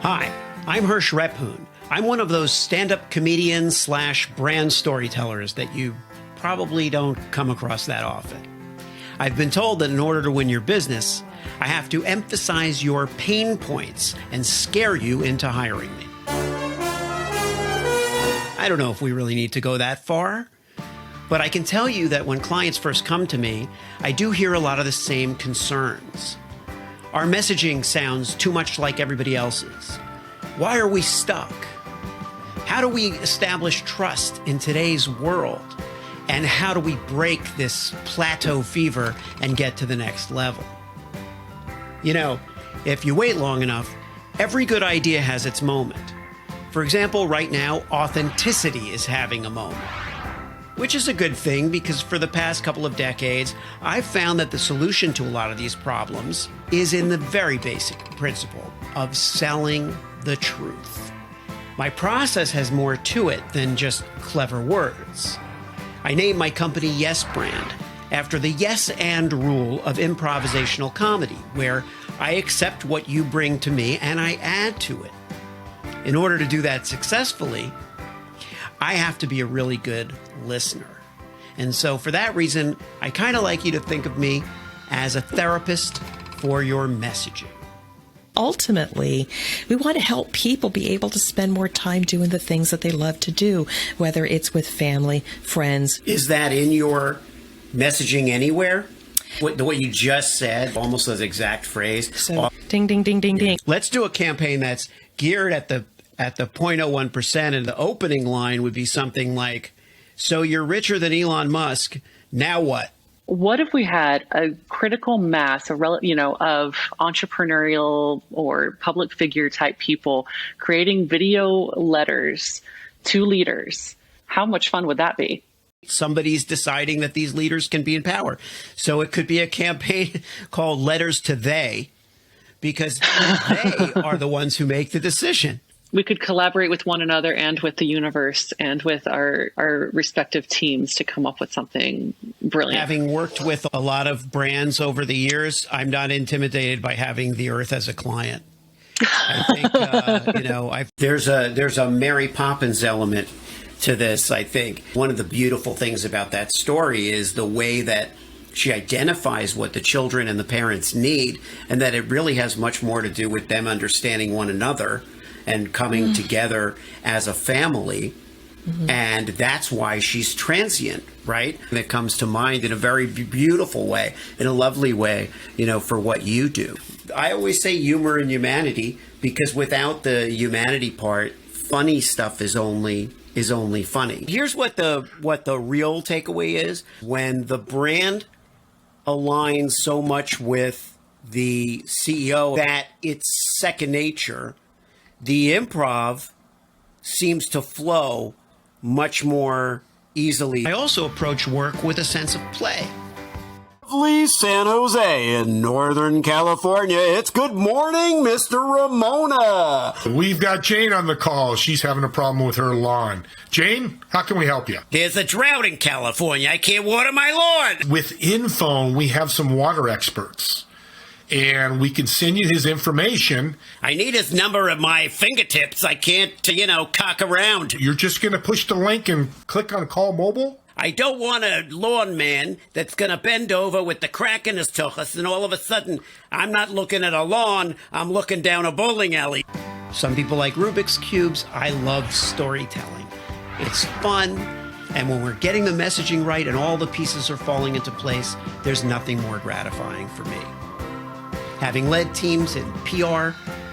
Hi, I'm Hersh Rephun. I'm one of those stand-up comedians slash brand storytellers that you probably don't come across that often. I've been told that in order to win your business, I have to emphasize your pain points and scare you into hiring me. I don't know if we really need to go that far, but I can tell you that when clients first come to me, I do hear a lot of the same concerns. Our messaging sounds too much like everybody else's. Why are we stuck? How do we establish trust in today's world? And how do we break this Plateau Fever and get to the next level? You know, if you wait long enough, every good idea has its moment. For example, right now, authenticity is having a moment, which is a good thing because for the past couple of decades, I've found that the solution to a lot of these problems is in the very basic principle of selling the truth. My process has more to it than just clever words. I named my company Yes Brand after the yes and rule of improvisational comedy, where I accept what you bring to me and I add to it. In order to do that successfully, I have to be a really good listener. And so for that reason, I kind of like you to think of me as a therapist for your messaging. Ultimately, we want to help people be able to spend more time doing the things that they love to do, whether it's with family, friends. Is that in your messaging anywhere? What you just said, almost as exact phrase. So, ding, ding, ding, ding, ding. Let's do a campaign that's geared at the 0.01%, and the opening line would be something like, "So you're richer than Elon Musk, now what?" What if we had a critical mass, of entrepreneurial or public figure type people creating video letters to leaders? How much fun would that be? Somebody's deciding that these leaders can be in power. So it could be a campaign called Letters to They, because they are the ones who make the decision. We could collaborate with one another and with the universe and with our respective teams to come up with something brilliant. Having worked with a lot of brands over the years, I'm not intimidated by having the Earth as a client. I think, there's a Mary Poppins element to this, I think. One of the beautiful things about that story is the way that she identifies what the children and the parents need, and that it really has much more to do with them understanding one another and coming together as a family. And that's why she's transient, right? And it comes to mind in a very beautiful way, in a lovely way, for what you do. I always say humor and humanity, because without the humanity part, funny stuff is only funny. Here's what the real takeaway is. When the brand aligns so much with the CEO that it's second nature, the improv seems to flow much more easily. I also approach work with a sense of play. Lovely San Jose in Northern California. It's good morning, Mr. Ramona. We've got Jane on the call. She's having a problem with her lawn. Jane, how can we help you? There's a drought in California. I can't water my lawn. With InPhone, we have some water experts, and we can send you his information. I need his number at my fingertips. I can't, cock around. You're just going to push the link and click on Call Mobile? I don't want a lawn man that's going to bend over with the crack in his tuchus, and all of a sudden, I'm not looking at a lawn, I'm looking down a bowling alley. Some people like Rubik's Cubes. I love storytelling. It's fun, and when we're getting the messaging right and all the pieces are falling into place, there's nothing more gratifying for me. Having led teams in PR,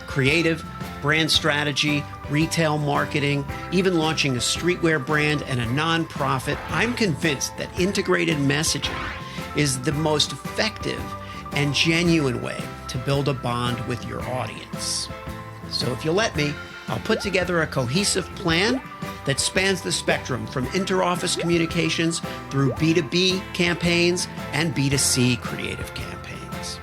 creative, brand strategy, retail marketing, even launching a streetwear brand and a nonprofit, I'm convinced that integrated messaging is the most effective and genuine way to build a bond with your audience. So if you'll let me, I'll put together a cohesive plan that spans the spectrum from inter-office communications through B2B campaigns and B2C creative campaigns.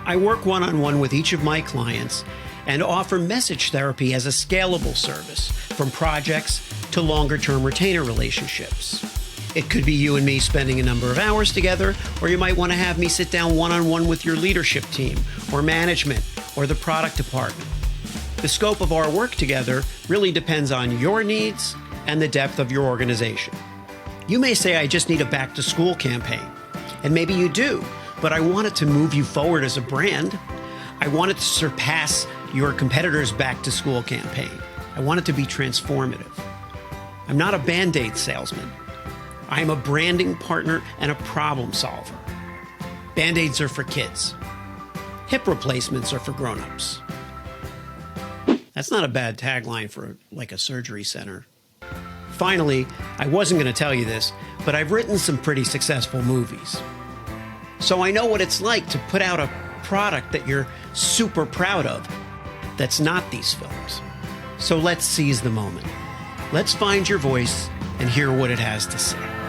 I work one-on-one with each of my clients and offer message therapy as a scalable service, from projects to longer-term retainer relationships. It could be you and me spending a number of hours together, or you might want to have me sit down one-on-one with your leadership team or management or the product department. The scope of our work together really depends on your needs and the depth of your organization. You may say, I just need a back to school campaign. And maybe you do, but I want it to move you forward as a brand. I want it to surpass your competitors' back to school campaign. I want it to be transformative. I'm not a Band-Aid salesman. I'm a branding partner and a problem solver. Band-Aids are for kids. Hip replacements are for grown-ups. That's not a bad tagline for like a surgery center. Finally, I wasn't going to tell you this, but I've written some pretty successful movies. So I know what it's like to put out a product that you're super proud of that's not these films. So let's seize the moment. Let's find your voice and hear what it has to say.